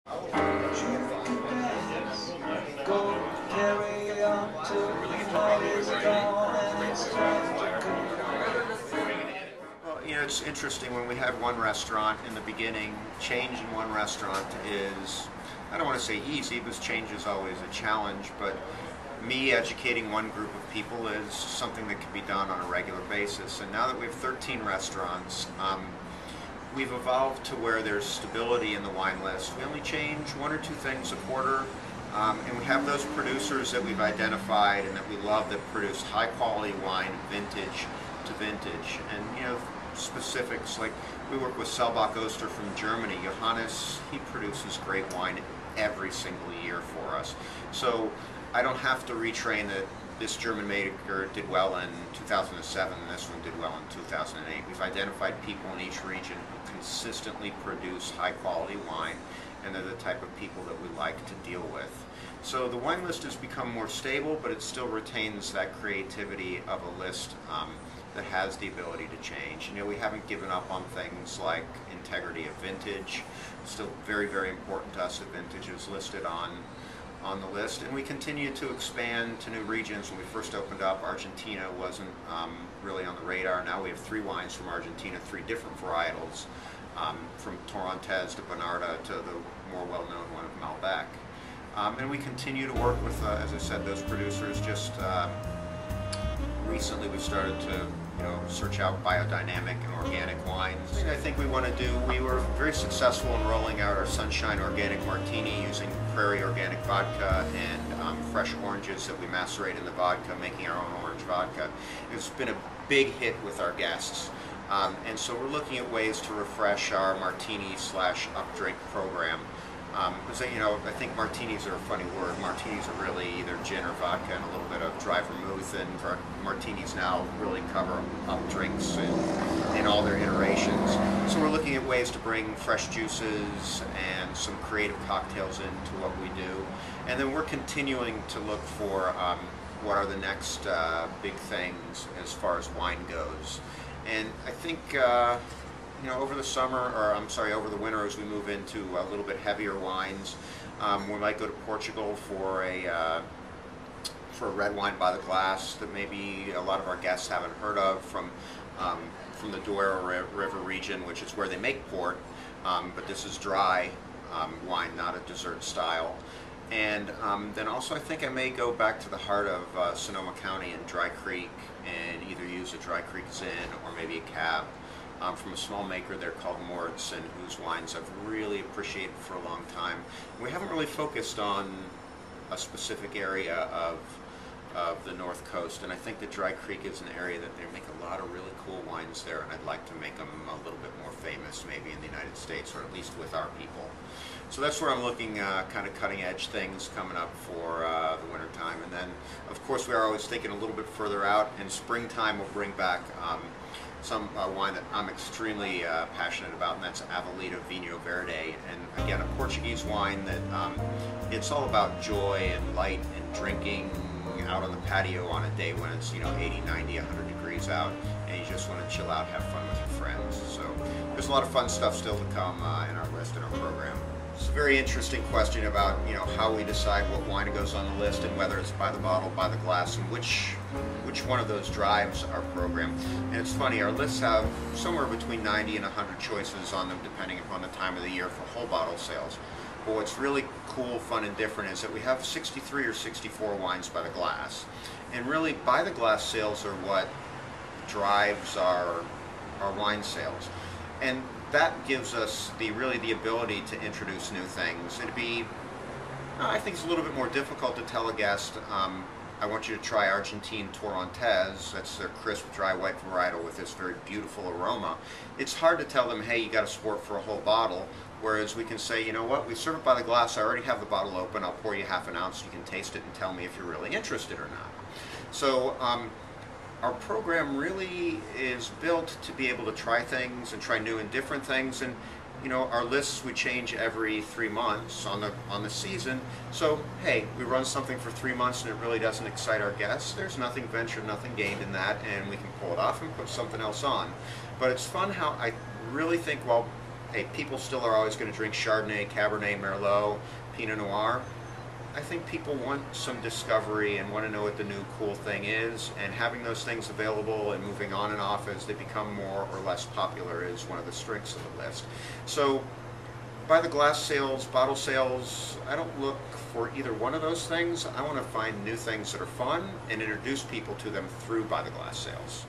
Go carry on till the night is gone and it's time to go. Well, it's interesting when we had one restaurant in the beginning, change in one restaurant is, I don't want to say easy, because change is always a challenge, but me educating one group of people is something that can be done on a regular basis. And now that we have 13 restaurants, we've evolved to where there's stability in the wine list. We only change one or two things a quarter, and we have those producers that we've identified and that we love that produce high quality wine, vintage to vintage. And specifics, like we work with Selbach Oster from Germany. Johannes, he produces great wine every single year for us. So I don't have to retrain that this German maker did well in 2007 and this one did well in 2008. We've identified people in each region who consistently produce high quality wine, and they're the type of people that we like to deal with. So the wine list has become more stable, but it still retains that creativity of a list that has the ability to change. We haven't given up on things like integrity of vintage. It's still very, very important to us that vintage is listed on the list, and we continue to expand to new regions. When we first opened up, Argentina wasn't really on the radar. Now we have 3 wines from Argentina, 3 different varietals, from Torrontés to Bonarda to the more well-known one of Malbec. And we continue to work with, as I said, those producers. Just recently we started to search out biodynamic and organic wines. The thing I think we want to do, we were very successful in rolling out our Sunshine Organic Martini using Prairie Organic Vodka and fresh oranges that we macerate in the vodka, making our own orange vodka. It's been a big hit with our guests. And so we're looking at ways to refresh our martini/updrink program. Because I think martinis are a funny word. Martinis are really either gin or vodka and a little bit of dry vermouth, and martinis now really cover up drinks in all their iterations. So we're looking at ways to bring fresh juices and some creative cocktails into what we do. And then we're continuing to look for what are the next big things as far as wine goes. And I think over the summer, or I'm sorry, over the winter, as we move into a little bit heavier wines, we might go to Portugal for a red wine by the glass that maybe a lot of our guests haven't heard of, from the Douro River region, which is where they make port, but this is dry wine, not a dessert style. And then also I think I may go back to the heart of Sonoma County and Dry Creek and either use a Dry Creek Zin or maybe a cab from a small maker there called Moritzen, whose wines I've really appreciated for a long time. We haven't really focused on a specific area of the North Coast, and I think that Dry Creek is an area that they make a lot of really cool wines there, and I'd like to make them a little bit more famous maybe in the United States, or at least with our people. So that's where I'm looking, kind of cutting edge things coming up for the winter time. And then of course we are always thinking a little bit further out. In springtime we'll bring back some wine that I'm extremely passionate about, and that's Avelita Vinho Verde. And again, a Portuguese wine that it's all about joy and light and drinking out on the patio on a day when it's 80, 90, 100 degrees out, and you just want to chill out, have fun with your friends. So there's a lot of fun stuff still to come in our list and our program. It's a very interesting question about how we decide what wine goes on the list and whether it's by the bottle, by the glass, and which one of those drives our program. And it's funny, our lists have somewhere between 90 and 100 choices on them depending upon the time of the year for whole bottle sales. But what's really cool, fun, and different is that we have 63 or 64 wines by the glass. And really, by the glass sales are what drives our wine sales. And that gives us the ability to introduce new things. It'd be, I think it's a little bit more difficult to tell a guest, I want you to try Argentine Torrontés. That's their crisp, dry, white varietal with this very beautiful aroma. It's hard to tell them, hey, you got to sport for a whole bottle. Whereas we can say, you know what, we serve it by the glass. I already have the bottle open. I'll pour you half an ounce. You can taste it and tell me if you're really interested or not. So our program really is built to be able to try things and try new and different things. And our lists we change every 3 months on the season. So hey, we run something for 3 months and it really doesn't excite our guests. There's nothing ventured, nothing gained in that, and we can pull it off and put something else on. But it's fun how I really think, while hey, people still are always going to drink Chardonnay, Cabernet, Merlot, Pinot Noir. I think people want some discovery and want to know what the new cool thing is, and having those things available and moving on and off as they become more or less popular is one of the strengths of the list. So by the glass sales, bottle sales, I don't look for either one of those things. I want to find new things that are fun and introduce people to them through by the glass sales.